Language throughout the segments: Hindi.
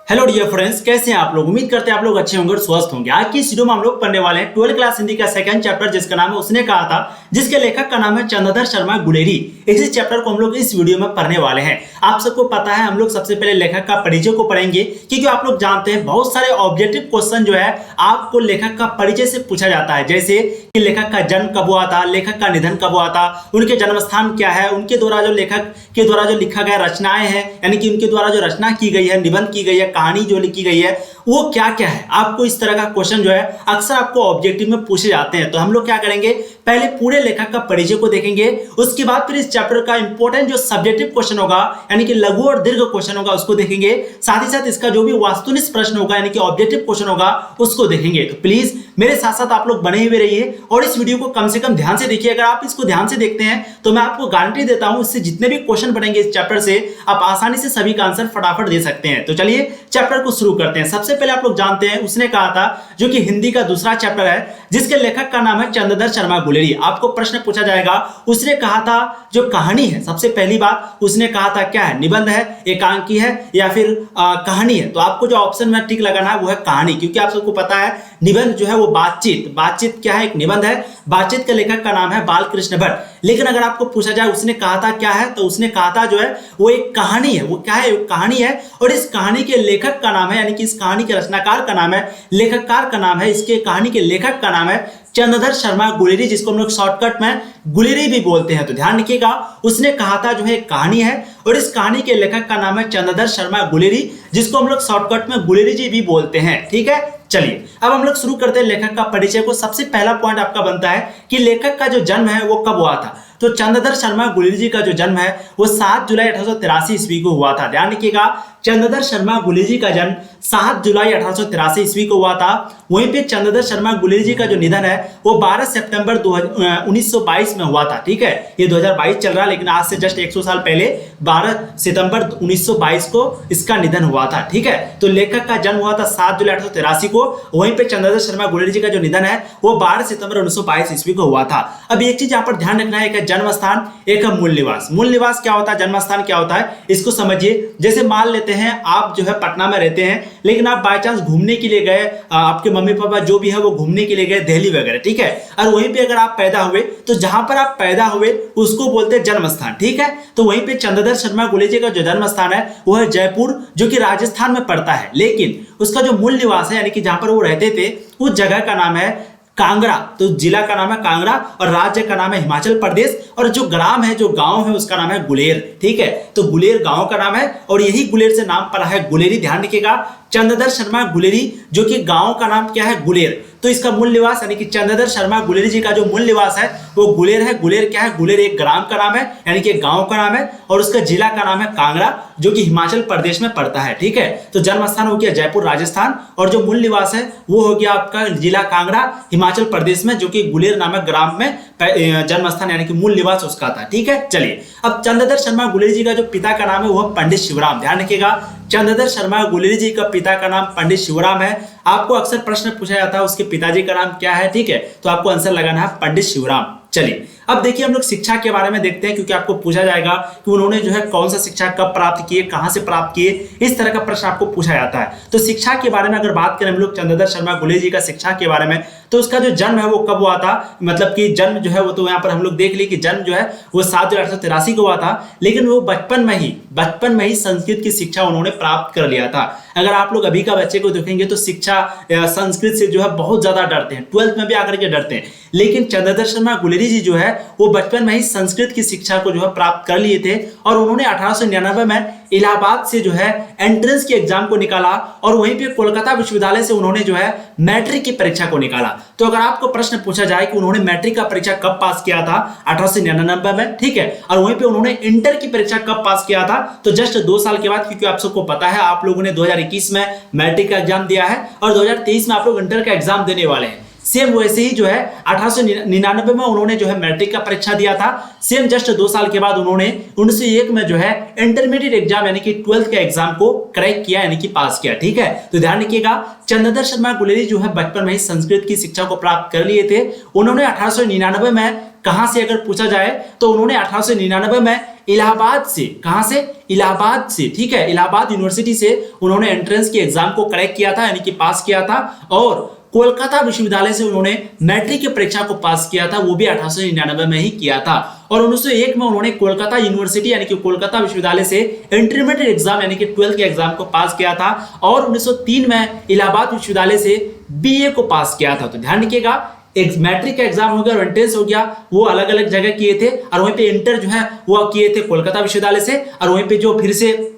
हेलो डियर फ्रेंड्स, कैसे हैं आप लोग। उम्मीद करते हैं आप लोग अच्छे होंगे और स्वस्थ होंगे। आज की इस वीडियो में हम लोग पढ़ने वाले हैं 12th क्लास हिंदी का सेकंड चैप्टर, जिसका नाम है उसने कहा था, जिसके लेखक का नाम है चंद्रधर शर्मा गुलेरी। इसी चैप्टर को हम लोग इस वीडियो में पढ़ने वाले हैं। आप सबको पता है, हम लोग सबसे पहले लेखक का परिचय को पढ़ेंगे, क्योंकि आप लोग जानते हैं बहुत सारे ऑब्जेक्टिव क्वेश्चन जो है आपको लेखक का परिचय से पूछा जाता है। जैसे कि लेखक का जन्म कब हुआ था, लेखक का निधन कब हुआ था, उनके जन्म स्थान क्या है, उनके द्वारा जो लेखक के द्वारा जो लिखा गया रचनाएं हैं, यानी कि उनके द्वारा जो रचना की गई है, निबंध की गई है, कहानी जो लिखी गई है, वो क्या क्या है। आपको इस तरह का क्वेश्चन जो है अक्सर आपको ऑब्जेक्टिव में पूछे जाते हैं। तो हम लोग क्या करेंगे, पहले पूरे लेखक का परिचय को देखेंगे, उसके बाद फिर इस चैप्टर का इंपॉर्टेंट जो सब्जेक्टिव क्वेश्चन होगा, यानी कि लघु और दीर्घ क्वेश्चन होगा, उसको देखेंगे। साथ ही साथ इसका जो भी वास्तुनिष्ठ प्रश्न होगा, यानी कि ऑब्जेक्टिव क्वेश्चन होगा, उसको देखेंगे। तो प्लीज मेरे साथ साथ आप लोग बने हुए रहिए और इस वीडियो को कम से कम ध्यान से देखिए। अगर आप इसको ध्यान से देखते हैं तो मैं आपको गारंटी देता हूं, इससे जितने भी क्वेश्चन बनेंगे इस चैप्टर से, आप आसानी से सभी का आंसर फटाफट दे सकते हैं। तो चलिए चैप्टर को शुरू करते हैं। सबसे पहले आप लोग जानते हैं उसने कहा था, जो कि हिंदी का दूसरा चैप्टर है, जिसके लेखक का नाम है चंद्रधर शर्मा गुलेरी। आपको प्रश्न पूछा जाएगा, उसने कहा था जो कहानी है, सबसे पहली बात उसने कहा था क्या है, निबंध है, एकांकी है, या फिर कहानी है। तो आपको जो ऑप्शन में टिक लगाना है वो है कहानी, क्योंकि आप सबको पता है निबंध जो है वो बातचीत क्या है, एक निबंध है। बातचीत के लेखक का नाम है बालकृष्ण भट्ट। लेकिन अगर आपको पूछा जाए उसने कहा था क्या है, तो उसने कहा था जो है वो एक कहानी है। वो क्या है, कहानी है, और इस कहानी के लेखक का नाम है, यानी कि इस कहानी के रचनाकार का नाम है, लेखककार का नाम है, इसके कहानी के लेखक का नाम है चंद्रधर शर्मा गुलेरी, जिसको हम लोग शॉर्टकट में गुलेरी भी बोलते हैं। तो ध्यान रखिएगा, उसने कहा था जो है कहानी है, और इस कहानी के लेखक का नाम है चंद्रधर शर्मा गुलेरी, जिसको हम लोग शॉर्टकट में गुलेरी जी भी बोलते हैं। ठीक है, चलिए अब हम लोग शुरू करते हैं लेखक का परिचय को। सबसे पहला पॉइंट आपका बनता है कि लेखक का जो जन्म है वो कब हुआ था। तो चंद्रधर शर्मा गुलेरी जी का जो जन्म है वो 7 जुलाई 1883 ईस्वी को हुआ था। ध्यान रखिएगा, चंद्रधर शर्मा गुलेरी जी का जन्म 7 जुलाई 1883 ईस्वी को हुआ था। वहीं पे चंद्रधर शर्मा गुलेरी जी का जो निधन है वो 12 सितंबर 1922 में हुआ था। ठीक है, ये 2022 चल रहा है, लेकिन आज से जस्ट 100 साल पहले 12 सितंबर 1922 को इसका निधन हुआ था। ठीक है, तो लेखक का जन्म हुआ था 7 जुलाई 1883 को, वहीं पे चंद्रधर शर्मा गुलेरी जी का जो निधन है वो 12 सितंबर 1922 ईस्वी को हुआ था। अब एक चीज यहाँ पर ध्यान रखना है, जन्म स्थान, एक है मूल निवास। मूल निवास क्या होता है, जन्म स्थान क्या होता है, इसको समझिए। जैसे मान लेते हैं आप जो है पटना में रहते हैं, लेकिन आप बाय चांस घूमने के लिए गए, आपके मम्मी पापा जो भी है वो घूमने के लिए गए दिल्ली वगैरह, ठीक है, और वहीं पे अगर आप पैदा हुए तो जहां पर आप पैदा हुए उसको बोलते हैं जन्म स्थान। ठीक है, तो वहीं पे चंद्रधर शर्मा गुलेरी जी का जो जन्म स्थान है वो है जयपुर, जो कि राजस्थान में पड़ता है। लेकिन उसका जो मूल निवास है, यानी कि जहां पर वो रहते थे, उस जगह का नाम है कांगड़ा। तो जिला का नाम है कांगड़ा और राज्य का नाम है हिमाचल प्रदेश, और जो ग्राम है, जो गांव है, उसका नाम है गुलेर। ठीक है, तो गुलेर गांव का नाम है और यही गुलेर से नाम पड़ा है गुलेरी। ध्यान रखिएगा, चंद्रधर शर्मा गुलेरी, जो कि गांव का नाम क्या है, गुलेर। तो इसका मूल निवास, यानी कि चंद्रधर शर्मा गुलेरी जी का जो मूल निवास है वो गुलेर है। गुलेर क्या है, गुलेर एक ग्राम का नाम है, यानी कि एक गांव का नाम है, और उसका जिला का नाम है कांगड़ा, जो कि हिमाचल प्रदेश में पड़ता है। ठीक है, तो जन्म स्थान हो गया जयपुर राजस्थान, और जो मूल निवास है वो हो गया आपका जिला कांगड़ा हिमाचल प्रदेश में, जो कि गुलेर नामक ग्राम में जन्म स्थान यानी कि मूल निवास उसका था। ठीक है, चलिए अब चंद्रधर शर्मा गुलेरी जी का जो पिता का नाम है वो पंडित शिवराम। ध्यान रखिएगा, चंद्रधर शर्मा गुलेरी जी का पिता का नाम पंडित शिवराम है। आपको अक्सर प्रश्न पूछा जाता है उसके पिताजी का नाम क्या है। ठीक है, तो आपको आंसर लगाना है पंडित शिवराम। चलिए अब देखिए हम लोग शिक्षा के बारे में देखते हैं, क्योंकि आपको पूछा जाएगा कि उन्होंने जो है कौन सा शिक्षा कब प्राप्त किए, कहां से प्राप्त किए, इस तरह का प्रश्न आपको पूछा जाता है। तो शिक्षा के बारे में अगर बात करें हम लोग चंद्रधर शर्मा गुलेरी जी का शिक्षा के बारे में, तो उसका जो जन्म है वो कब हुआ था, मतलब कि जन्म जो है वो तो यहाँ पर हम लोग देख लिए कि जन्म जो है वो 7 जुलाई 1883 को हुआ था, लेकिन वो बचपन में ही संस्कृत की शिक्षा उन्होंने प्राप्त कर लिया था। अगर आप लोग अभी का बच्चे को देखेंगे तो शिक्षा संस्कृत से जो है बहुत ज्यादा डरते हैं, 12th में भी आकर के डरते हैं, लेकिन चंद्रधर शर्मा गुलेरी जी जो है वो बचपन में ही संस्कृत की शिक्षा को जो है प्राप्त कर लिए थे, और उन्होंने 1899 में इलाहाबाद से जो है एंट्रेंस के एग्जाम को निकाला, और वहीं पे कोलकाता विश्वविद्यालय से उन्होंने जो है मैट्रिक की परीक्षा को निकाला। तो अगर आपको प्रश्न पूछा जाए कि उन्होंने मैट्रिक का परीक्षा कब पास किया था, 1899 में, ठीक है, और वहीं पे उन्होंने इंटर की परीक्षा कब पास किया था, तो जस्ट 2 साल के बाद, क्योंकि आप सबको पता है आप लोगों ने 2021 में मैट्रिक का एग्जाम दिया है और 2023 में आप लोग इंटर का एग्जाम देने वाले हैं। सेम वैसे ही जो है 1899 में उन्होंने जो है मैट्रिक का परीक्षा दिया था। सेम जस्ट 2 साल के बाद उन्होंने 1901 में जो है इंटरमीडिएट एग्जाम यानी कि 12th के एग्जाम को क्रैक किया, यानी कि पास किया। ठीक है, तो ध्यान रखिएगा, चंद्रधर शर्मा गुलेरी जो है बचपन में ही संस्कृत की शिक्षा को प्राप्त कर लिए थे। उन्होंने 1899 में कहां से अगर पूछा जाए तो उन्होंने 1899 में इलाहाबाद से, कहां से, इलाहाबाद से, ठीक है, इलाहाबाद यूनिवर्सिटी से उन्होंने एंट्रेंस के एग्जाम को क्रैक किया था, यानी कि पास किया था। और कोलकाता विश्वविद्यालय से उन्होंने मैट्रिक की परीक्षा को पास किया था, वो भी 1899 में ही किया था। और 1901 में उन्होंने कोलकाता यूनिवर्सिटी यानी कि कोलकाता विश्वविद्यालय से इंटरमीडिएट एग्जाम यानी कि 12th के एग्जाम को पास किया था। और 1903 में इलाहाबाद विश्वविद्यालय से बीए को पास किया था। तो ध्यान रखिएगा, एक मैट्रिक का एग्जाम हो गया और एंट्रेंस हो गया, वो अलग अलग जगह किए थे। और वहीं पे इंटर जो है वो किए थे कोलकाता विश्वविद्यालय से, और वहीं पे जो फिर से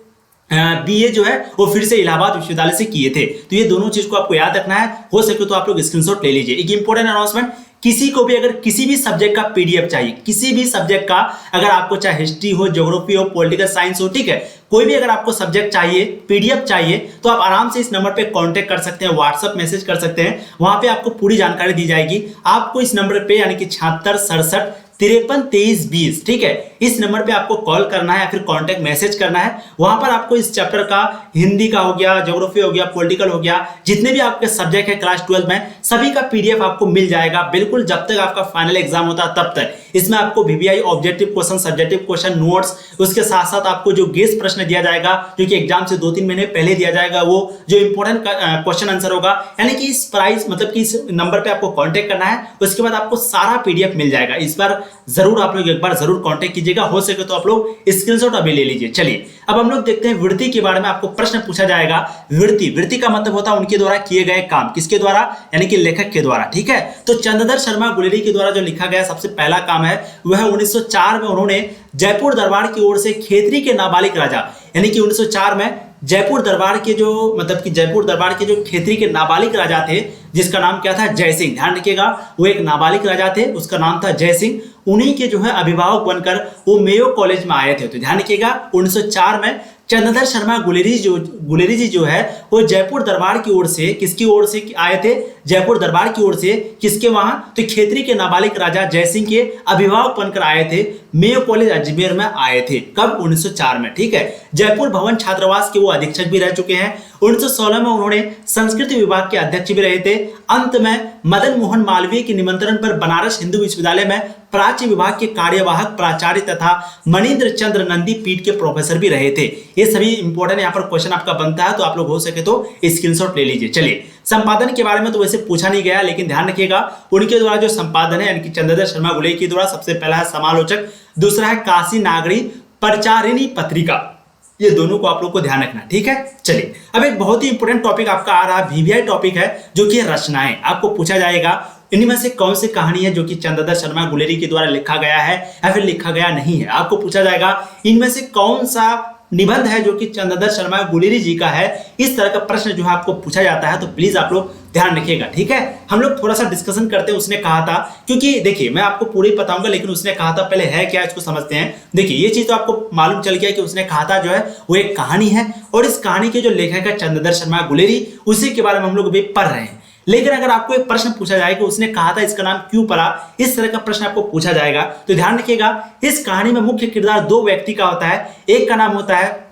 बीए जो है वो फिर से इलाहाबाद विश्वविद्यालय से किए थे। तो ये दोनों चीज को आपको याद रखना है, हो सके तो आप लोग स्क्रीनशॉट ले लीजिए। एक इंपॉर्टेंट अनाउंसमेंट, किसी को भी अगर किसी भी सब्जेक्ट का पीडीएफ चाहिए, किसी भी सब्जेक्ट का, अगर आपको चाहे हिस्ट्री हो, ज्योग्राफी हो, पॉलिटिकल साइंस हो, ठीक है, कोई भी अगर आपको सब्जेक्ट चाहिए, पीडीएफ चाहिए, तो आप आराम से इस नंबर पे कांटेक्ट कर सकते हैं, व्हाट्सएप मैसेज कर सकते हैं, वहां पे आपको पूरी जानकारी दी जाएगी। आपको इस नंबर पे यानी कि 7667532320, ठीक है, इस नंबर पे आपको कॉल करना है या फिर कांटेक्ट मैसेज करना है। वहां पर आपको इस चैप्टर का हिंदी का हो गया, ज्योग्राफी हो गया, पॉलिटिकल हो गया, जितने भी आपके सब्जेक्ट है क्लास 12 में, सभी का पीडीएफ आपको मिल जाएगा बिल्कुल, जब तक आपका फाइनल एग्जाम होता है तब तक। इसमें आपको VVI objective question, subjective question, notes, उसके साथ साथ आपको जो गेस प्रश्न दिया जाएगा जो कि एग्जाम से 2-3 महीने पहले दिया जाएगा, वो जो इंपॉर्टेंट क्वेश्चन आंसर होगा, यानी कि इस प्राइस मतलब कि इस नंबर पे आपको कांटेक्ट करना है, उसके बाद आपको सारा पीडीएफ मिल जाएगा। इस बार जरूर आप लोग एक बार जरूर कांटेक्ट कीजिएगा, हो सके तो आप लोग स्क्रीनशॉट अभी ले लीजिए। चलिए अब हम लोग देखते हैं वृत्ति के बारे में। आपको प्रश्न पूछा जाएगा वृत्ति का मतलब होता है उनके द्वारा किए गए काम, किसके द्वारा, यानी कि लेखक के द्वारा, ठीक है। तो चंद्रधर शर्मा गुलेरी के द्वारा जो लिखा गया सबसे पहला काम है वह 1904 में उन्होंने जयपुर दरबार की ओर से खेतरी के नाबालिग राजा, यानी कि 1904 में जयपुर दरबार के जो मतलब कि जयपुर दरबार के जो खेतरी के नाबालिग राजा थे, जिसका नाम क्या था, जय सिंह, ध्यान रखिएगा, वो एक नाबालिग राजा थे, उसका नाम था जय सिंह। उन्हीं के जो है अभिभावक बनकर वो मेयो कॉलेज में आए थे। तो ध्यान रखिएगा 1904 में चंद्रधर शर्मा गुलेरी जी जो है वो जयपुर दरबार की ओर से, किसकी ओर से आए थे, जयपुर दरबार की ओर से, किसके वहां, तो खेतरी के नाबालिग राजा जयसिंह के अभिभावक बनकर आए थे, मेयो कॉलेज अजमेर में आए थे। कब, 1904 में, ठीक है। जयपुर भवन छात्रावास के वो अधीक्षक भी रह चुके हैं। 1916 में उन्होंने संस्कृत विभाग के अध्यक्ष भी रहे थे। अंत में मदन मोहन मालवीय के निमंत्रण पर बनारस हिंदू विश्वविद्यालय में प्राच्य विभाग के कार्यवाहक प्राचार्य तथा मनीन्द्र चंद्र नंदी पीठ के प्रोफेसर भी रहे थे। ये सभी इंपॉर्टेंट यहाँ पर क्वेश्चन आपका बनता है, तो आप लोग हो सके तो स्क्रीनशॉट ले लीजिए। चलिए संपादन के बारे में तो वैसे पूछा नहीं गया, लेकिन ध्यान रखिएगा उनके द्वारा जो संपादन है, यानी कि चंद्रधर शर्मा गुलेरी के द्वारा, सबसे पहला है समालोचक, दूसरा है काशी नागरी प्रचारिणी पत्रिका। ये दोनों को आप लोग को ध्यान रखना, ठीक है। चलिए अब एक बहुत ही इंपॉर्टेंट टॉपिक आपका आ रहा है, वीवीआई टॉपिक है, जो कि रचनाएं। आपको पूछा जाएगा इनमें से कौन सी कहानी है जो कि चंद्रधर शर्मा गुलेरी के द्वारा लिखा गया है या फिर लिखा गया नहीं है। आपको पूछा जाएगा इनमें से कौन सा निबंध है जो कि चंद्रधर शर्मा गुलेरी जी का है। इस तरह का प्रश्न जो है आपको पूछा जाता है, तो प्लीज आप लोग ध्यान रखिएगा, ठीक है। हम लोग थोड़ा सा डिस्कशन करते हैं। उसने कहा था, क्योंकि देखिए मैं आपको पूरी बताऊंगा, लेकिन उसने कहा था पहले है क्या, इसको समझते हैं। देखिए ये चीज तो आपको मालूम चल गया कि उसने कहा था जो है वो एक कहानी है, और इस कहानी के जो लेखक है चंद्रधर शर्मा गुलेरी, उसी के बारे में हम लोग अभी पढ़ रहे हैं। लेकिन अगर आपको एक प्रश्न पूछा जाए कि उसने कहा था इसका नाम क्यों पड़ा, इस तरह का प्रश्न आपको पूछा जाएगा, तो ध्यान रखिएगा इस कहानी में मुख्य किरदार दो व्यक्ति का होता है। एक का नाम होता है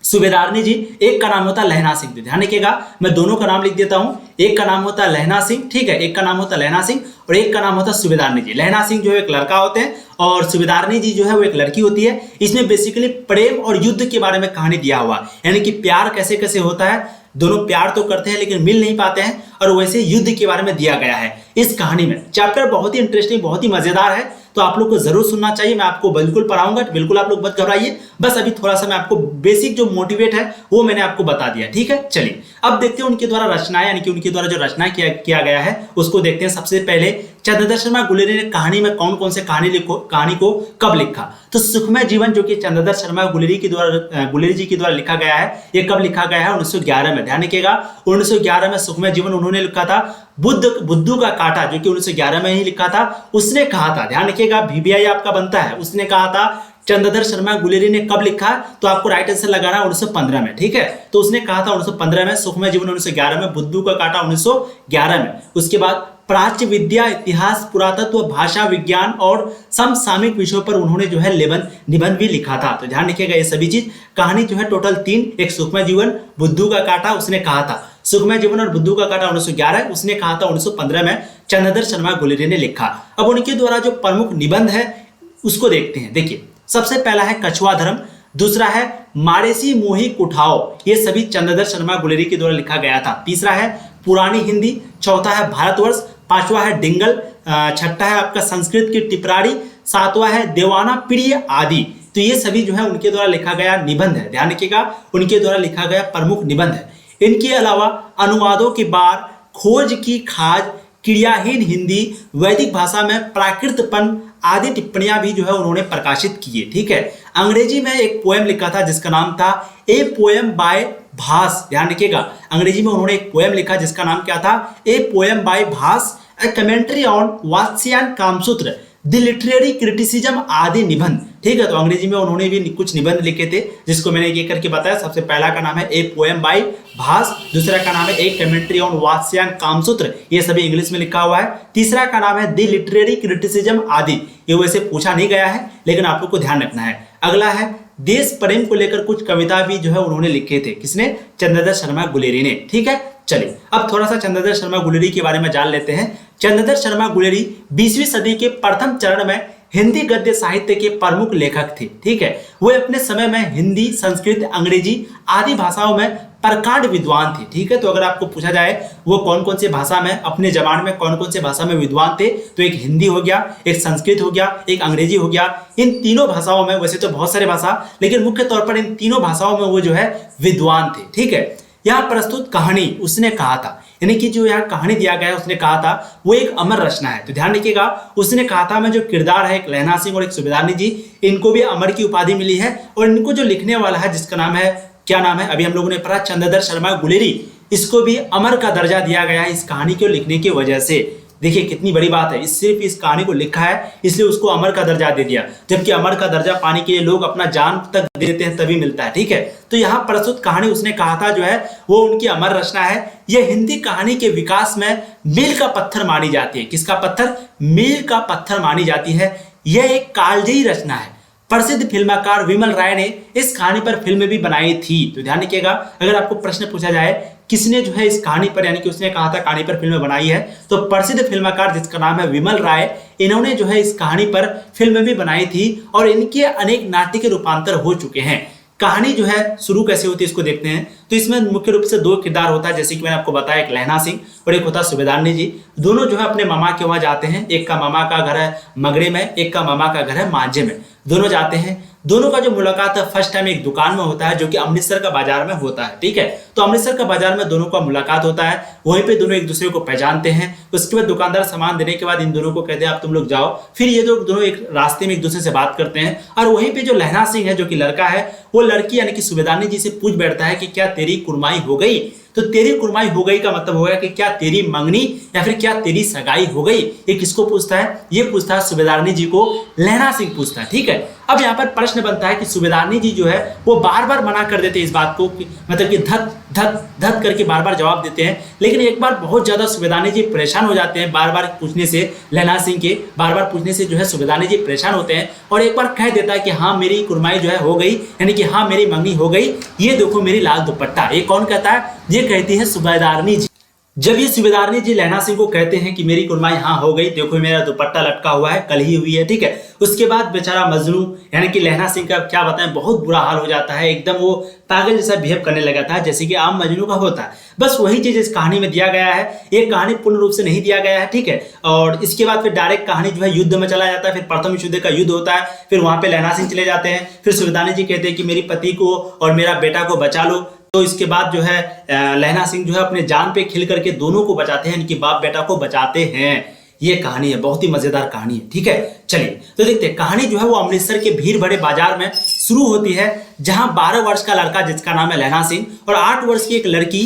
सूबेदारनी जी, एक का नाम होता है लहना सिंह। ध्यान रखिएगा मैं दोनों का नाम लिख देता हूं, एक का नाम होता है लहना सिंह, ठीक है, एक का नाम होता है लहना सिंह और एक का नाम होता है सूबेदारनी जी। लहना सिंह जो है एक लड़का होते हैं और सूबेदारनी जी जो है वो एक लड़की होती है। इसमें बेसिकली प्रेम और युद्ध के बारे में कहानी दिया हुआ, यानी कि प्यार कैसे कैसे होता है, दोनों प्यार तो करते हैं लेकिन मिल नहीं पाते हैं, और वैसे युद्ध के बारे में दिया गया है इस कहानी में। चैप्टर बहुत ही इंटरेस्टिंग, बहुत ही मजेदार है, तो आप लोग को जरूर सुनना चाहिए। मैं आपको बिल्कुल पढ़ाऊंगा, बिल्कुल आप लोग मत घबराइए, बस अभी थोड़ा सा मैं आपको बेसिक जो मोटिवेट है वो मैंने आपको बता दिया, ठीक है। चलिए अब देखते हैं उनके द्वारा रचनाएं, यानी कि उनके द्वारा जो रचना किया गया है उसको देखते हैं। सबसे पहले चंद्रधर शर्मा गुलेरी ने कहानी में कौन कौन से कहानी को कब लिखा, तो सुखमय जीवन जो कि चंद्रधर शर्मा गुलेरी जी के द्वारा लिखा गया है, ये कब लिखा गया है, 1911 में। ध्यान रखिएगा 1911 में सुखमय जीवन उन्होंने लिखा था। बुद्धू का कांटा जो कि 1911 में ही लिखा था, उसने कहा था, ध्यान रखिएगा वीवीआई आपका बनता है, उसने कहा था चंद्रधर शर्मा गुलेरी ने कब लिखा, तो आपको राइट आंसर लगाना 1915 में, ठीक है। तो उसने कहा था 1915 में, सुखमय जीवन 1911 में, बुद्धू का कांटा 1911 में। उसके बाद प्राच्य विद्या, इतिहास, पुरातत्व, भाषा विज्ञान और समसामयिक विषयों पर उन्होंने जो है निबंध भी लिखा था। तो ध्यान रखिएगा ये सभी चीज, कहानी जो है टोटल 3, एक सुखमय जीवन, बुद्धू का कांटा उसने कहा था। सुखमय जीवन और बुद्धू का कांटा 1911, उसने कहा था 1915 में चंद्रधर शर्मा गुलेरिया ने लिखा। अब उनके द्वारा जो प्रमुख निबंध है उसको देखते हैं। देखिए, सबसे पहला है कछुआ धर्म, दूसरा है मारेसी मोही कुठाओ, ये सभी चंद्रधर शर्मा गुलेरिया के द्वारा लिखा गया था। तीसरा है पुरानी हिंदी, चौथा है भारतवर्ष, पांचवा है डिंगल, छठा है आपका संस्कृत की टिपराड़ी, सातवां है देवाना प्रिय आदि। तो ये सभी जो है उनके द्वारा लिखा गया निबंध है। ध्यान रखिएगा, उनके द्वारा लिखा गया प्रमुख निबंध है। इनके अलावा अनुवादों के बार, खोज की खाज, क्रियाहीन हिंदी, वैदिक भाषा में प्राकृतपन आदि टिप्पणियां भी जो है उन्होंने प्रकाशित की है। ठीक है, अंग्रेजी में एक पोएम लिखा था जिसका नाम था ए पोएम बाय भास। ध्यान रखिएगा, अंग्रेजी में उन्होंने एक पोएम लिखा जिसका नाम क्या था, a poem by Bhasa, a commentary on Vatsyayana Kamasutra, the literary criticism आदि निबंध। ठीक है, तो अंग्रेजी में उन्होंने भी कुछ निबंध लिखे थे जिसको मैंने ये करके बताया। सबसे पहला का नाम है ए पोएम बाय भास, दूसरा का नाम है ए कमेंट्री ऑन वात्स्यायन कामसूत्र, ये सभी इंग्लिश में लिखा हुआ है। तीसरा का नाम है द लिटरेरी क्रिटिसिज्म आदि, ये वैसे पूछा नहीं गया है लेकिन आप लोग को ध्यान रखना है। अगला है देश प्रेम को लेकर कुछ कविता भी जो है उन्होंने लिखे थे। किसने? चंद्रधर शर्मा गुलेरिया ने। ठीक है, चलिए अब थोड़ा सा चंद्रधर शर्मा गुलेरिया के बारे में जान लेते हैं। चंद्रधर शर्मा गुलेरिया 20वीं सदी के प्रथम चरण में हिंदी गद्य साहित्य के प्रमुख लेखक थे। ठीक है, वे अपने समय में हिंदी, संस्कृत, अंग्रेजी आदि भाषाओं में प्रकांड विद्वान थे। ठीक है, तो अगर आपको पूछा जाए वो कौन कौन से भाषा में अपने जमाने में कौन कौन से भाषा में विद्वान थे, तो एक हिंदी हो गया, एक संस्कृत हो गया, एक अंग्रेजी हो गया। इन तीनों भाषाओं में, वैसे तो बहुत सारे भाषा, लेकिन मुख्य तौर पर इन तीनों भाषाओं में वो जो है विद्वान थे। ठीक है, यहाँ प्रस्तुत कहानी उसने कहा था, यानी कि जो यहाँ कहानी दिया गया है उसने कहा था वो एक अमर रचना है। तो ध्यान रखिएगा, उसने कहा था मैं जो किरदार है एक लहना सिंह और एक सुबेदारनी जी, इनको भी अमर की उपाधि मिली है। और इनको जो लिखने वाला है जिसका नाम है, क्या नाम है, अभी हम लोगों ने पढ़ा, चंद्रधर शर्मा गुलेरिया, इसको भी अमर का दर्जा दिया गया है इस कहानी को लिखने की वजह से। देखिए कितनी बड़ी बात है, सिर्फ इस कहानी को लिखा है इसलिए उसको अमर का दर्जा दे दिया, जबकि अमर का दर्जा पाने के लिए लोग अपना जान तक देते हैं तभी मिलता है। ठीक है, तो यहाँ प्रस्तुत कहानी उसने कहा था जो है वो उनकी अमर रचना है। यह हिंदी कहानी के विकास में मील का पत्थर मानी जाती है। किसका पत्थर? मील का पत्थर मानी जाती है। यह एक कालजयी रचना है। प्रसिद्ध फिल्मकार विमल राय ने इस कहानी पर फिल्म भी बनाई थी। तो ध्यान रखिएगा, अगर आपको प्रश्न पूछा जाए किसने जो है इस कहानी पर, यानी कि उसने कहा था कहानी पर फिल्म बनाई है, तो प्रसिद्ध फिल्मकार जिसका नाम है विमल राय, इन्होंने जो है इस कहानी पर फिल्म भी बनाई थी और इनके अनेक नाट्य के रूपांतर हो चुके हैं। कहानी जो है शुरू कैसे होती है इसको देखते हैं। तो इसमें मुख्य रूप से दो किरदार होता है, जैसे कि मैंने आपको बताया, एक लहना सिंह और एक होता है सुबेदारनी जी। दोनों जो है अपने मामा के वहां जाते हैं। एक का मामा का घर है मगरे में, एक का मामा का घर है मांझे में। दोनों जाते हैं। दोनों का जो मुलाकात है फर्स्ट टाइम एक दुकान में होता है जो कि अमृतसर का बाजार में होता है। ठीक है, तो अमृतसर का बाजार में दोनों का मुलाकात होता है। वहीं पे दोनों एक दूसरे को पहचानते हैं। उसके बाद दुकानदार सामान देने के बाद इन दोनों को कहते हैं आप तुम लोग जाओ। फिर ये दोनों एक रास्ते में एक दूसरे से बात करते हैं और वहीं पे जो लहना सिंह है जो कि लड़का है, वो लड़की यानी कि सुबेदारनी जी से पूछ बैठता है कि क्या तेरी कुर्माई हो गई। तो तेरी कुर्माई हो गई का मतलब होगा कि क्या तेरी मंगनी या फिर क्या तेरी सगाई हो गई। ये किसको पूछता है? ये पूछता है सुबेदारनी जी को, लहना सिंह पूछता है। ठीक है, अब यहाँ पर प्रश्न बनता है कि सुबेदारनी जी जो है वो बार बार मना कर देते हैं इस बात को, मतलब कि धत धत धत करके बार बार जवाब देते हैं। लेकिन एक बार बहुत ज्यादा सुबेदारनी जी परेशान हो जाते हैं बार बार पूछने से, लहना सिंह के बार बार पूछने से जो है सुबेदारनी जी परेशान होते हैं और एक बार कह देता है कि हाँ मेरी कुर्माई जो है हो गई, यानी कि हाँ मेरी मंगनी हो गई, ये देखो मेरी लाल दुपट्टा। ये कौन कहता है? ये कहती है सुबेदारनी जी। जब ये सुबेदारनी जी लहना सिंह को कहते हैं कि मेरी कुर्माई हाँ हो गई, देखो मेरा दुपट्टा लटका हुआ है, कल ही हुई है। ठीक है, उसके बाद बेचारा मजनू यानी कि लहना सिंह का क्या बताएं, बहुत बुरा हाल हो जाता है। एकदम वो पागल जैसा बिहेव करने लगा था जैसे कि आम मजनू का होता है। बस वही चीज इस कहानी में दिया गया है। ये कहानी पूर्ण रूप से नहीं दिया गया है। ठीक है, और इसके बाद फिर डायरेक्ट कहानी जो है युद्ध में चला जाता है। फिर प्रथम विश्व युद्ध का युद्ध होता है, फिर वहां पे लहना सिंह चले जाते हैं। फिर सुबेदारनी जी कहते हैं कि मेरी पति को और मेरा बेटा को बचा लो। तो इसके बाद जो है लहना सिंह जो है अपने जान पे खिल करके दोनों को बचाते हैं, इनकी बाप बेटा को बचाते हैं। ये कहानी है, बहुत ही मजेदार कहानी है। ठीक है, चलिए तो देखते हैं। कहानी जो है वो अमृतसर के भीड़ भरे बाजार में शुरू होती है, जहां 12 वर्ष का लड़का जिसका नाम है लहना सिंह और 8 वर्ष की एक लड़की,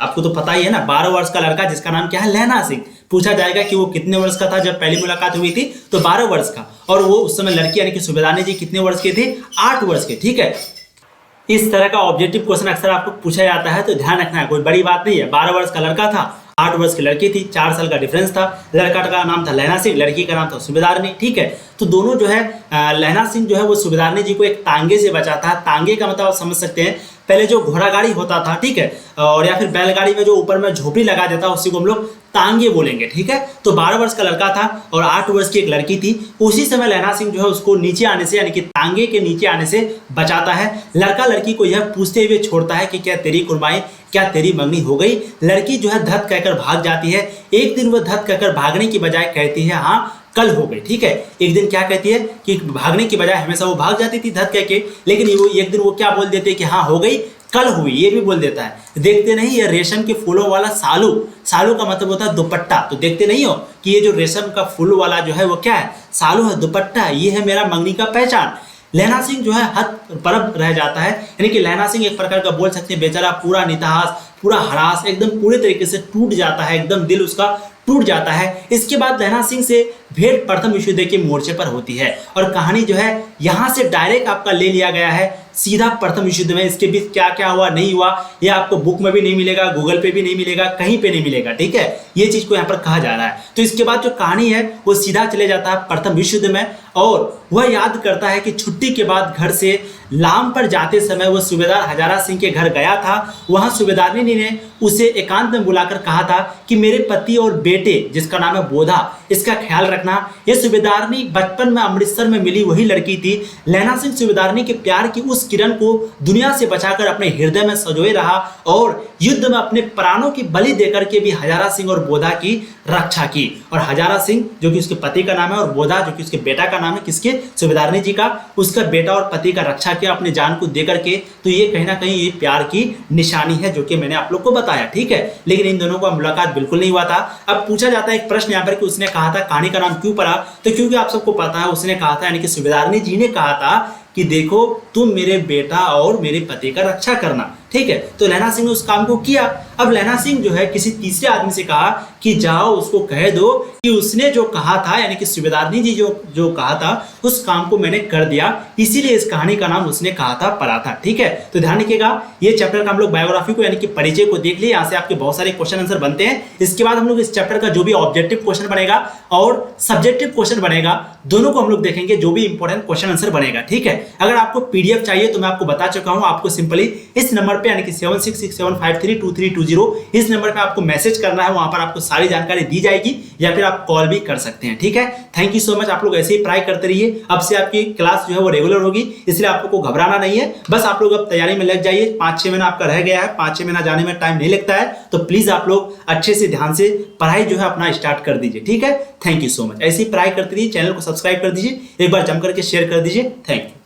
आपको तो पता ही है ना, 12 वर्ष का लड़का जिसका नाम क्या है? लहना सिंह। पूछा जाएगा कि वो कितने वर्ष का था जब पहली मुलाकात हुई थी, तो 12 वर्ष का। और वो उस समय लड़की यानी कि सुबेदारनी जी कितने वर्ष के थे? 8 वर्ष के। ठीक है, इस तरह का ऑब्जेक्टिव क्वेश्चन अक्सर आपको पूछा जाता है, तो ध्यान रखना है, कोई बड़ी बात नहीं है। 12 वर्ष का लड़का था, 8 वर्ष की लड़की थी, 4 साल का डिफरेंस था। लड़का का नाम था लहना सिंह, लड़की का नाम था सुबेदारनी। ठीक है, तो दोनों जो है लहना सिंह जो है वो सुबेदारनी जी को एक तांगे से बचाता है। तांगे का मतलब आप समझ सकते हैं, पहले जो घोड़ा गाड़ी होता था, ठीक है, और या फिर बैलगाड़ी में जो ऊपर में झोपड़ी लगा देता उसी को हम लोग तांगे बोलेंगे, ठीक है। तो 12 वर्ष का लड़का था और 8 वर्ष की एक लड़की थी। उसी समय लहना सिंह जो है उसको नीचे आने से, यानी कि तांगे के नीचे आने से बचाता है। लड़का लड़की को यह पूछते हुए छोड़ता है कि क्या तेरी कुर्बानी, क्या तेरी मंगनी हो गई। लड़की जो है धत कहकर भाग जाती है। एक दिन वह धत कहकर भागने की बजाय कहती है हाँ कल हो गई, ठीक है। एक दिन क्या कहती है कि भागने की बजाय हमेशा वो भाग जाती थी धत कह के, लेकिन वो एक दिन वो क्या बोल देते कि हाँ हो गई, कल हुई, ये भी बोल देता है। देखते नहीं ये रेशम के फूलों वाला सालू, सालू का मतलब होता है दुपट्टा। तो देखते नहीं हो कि ये जो रेशम का फूल वाला जो है वो क्या है, सालू है, दुपट्टा, ये है मेरा मंगनी का पहचान। लहना सिंह जो है हद परब रह जाता है, यानी कि लहना सिंह एक प्रकार का बोल सकते हैं बेचारा पूरा नितहास, पूरा हरास, एकदम पूरे तरीके से टूट जाता है, एकदम दिल उसका टूट जाता है। इसके बाद लहना सिंह से भेंट प्रथम विश्व युद्ध के मोर्चे पर होती है और कहानी जो है यहाँ से डायरेक्ट आपका ले लिया गया है सीधा प्रथम विश्व युद्ध में। इसके बीच क्या क्या हुआ नहीं हुआ ये आपको बुक में भी नहीं मिलेगा, गूगल पे भी नहीं मिलेगा, कहीं पे नहीं मिलेगा, ठीक है। ये चीज को यहाँ पर कहा जा रहा है। तो इसके बाद जो कहानी है वो सीधा चले जाता है प्रथम विश्व युद्ध में और वह याद करता है कि छुट्टी के बाद घर से लाम पर जाते समय वह सूबेदार हजारा सिंह के घर गया था। वहां सूबेदारनी ने उसे एकांत में बुलाकर कहा था कि मेरे पति और बेटे जिसका नाम है बोधा, इसका ख्याल रखना। यह सूबेदारनी बचपन में अमृतसर में मिली वही लड़की थी। लहना सिंह सूबेदारनी के प्यार की उस किरण को दुनिया से बचाकर अपने हृदय में संजोए रहा और युद्ध में अपने प्राणों की बलि देकर के भी हजारा सिंह और बोधा की रक्षा की। और हजारा सिंह जो कि उसके पति का नाम है और बोधा जो कि उसके बेटा का नाम है, किसके, सूबेदारनी जी का, उसका बेटा और पति का रक्षा किया अपने जान को दे करके। तो ये कहीं ना कहीं ये प्यार की निशानी है जो कि मैंने आप लोग को बताया, ठीक है। लेकिन इन दोनों का मुलाकात बिल्कुल नहीं हुआ था। अब पूछा जाता है एक प्रश्न यहाँ पर कि उसने कहा था कहानी का नाम क्यों पड़ा, तो क्योंकि आप सबको पता है उसने कहा था, यानी कि सूबेदारनी जी ने कहा था कि देखो तुम मेरे बेटा और मेरे पति का रक्षा करना, ठीक है। तो लहना सिंह ने उस काम को किया। अब लहना सिंह जो है किसी तीसरे आदमी से कहा कि जाओ उसको कह दो कि उसने जो कहा था, यानी कि सूबेदारनी जी जो कहा था उस काम को मैंने कर दिया, इसीलिए इस कहानी का नाम उसने कहा था पड़ा था, ठीक है। तो ध्यान रखिएगा ये चैप्टर का हम लोग बायोग्राफी को यानी कि परिचय को देख लिए। यहाँ से आपके बहुत सारे क्वेश्चन आंसर बनते हैं। इसके बाद हम लोग इस चैप्टर का जो भी ऑब्जेक्टिव क्वेश्चन बनेगा और सब्जेक्टिव क्वेश्चन बनेगा, दोनों को हम लोग देखेंगे, जो भी इंपॉर्टेंट क्वेश्चन आंसर बनेगा, ठीक है। अगर आपको पीडीएफ चाहिए तो मैं आपको बता चुका हूं, आपको सिंपली इस नंबर पे यानी कि 7667532320 इस नंबर पे आपको मैसेज करना है, वहां पर आपको सारी जानकारी दी जाएगी या फिर आप कॉल भी कर सकते हैं, ठीक है। Thank you so much. आप लोग ऐसे ही पढ़ाई करते रहिए। अब से आपकी क्लास जो है वो रेगुलर होगी, इसलिए आप लोग को घबराना नहीं है। बस आप लोग अब तैयारी में लग जाइए। 5-6 महीना आपका रह गया है, 5-6 महीना जाने में टाइम नहीं लगता है, तो प्लीज आप लोग अच्छे से ध्यान से पढ़ाई जो है अपना स्टार्ट कर दीजिए, ठीक है। Thank you so much. ऐसे ही पढ़ाई करते रहिए, चैनल को सब्सक्राइब कर दीजिए, एक बार जम करके शेयर कर दीजिए। Thank you.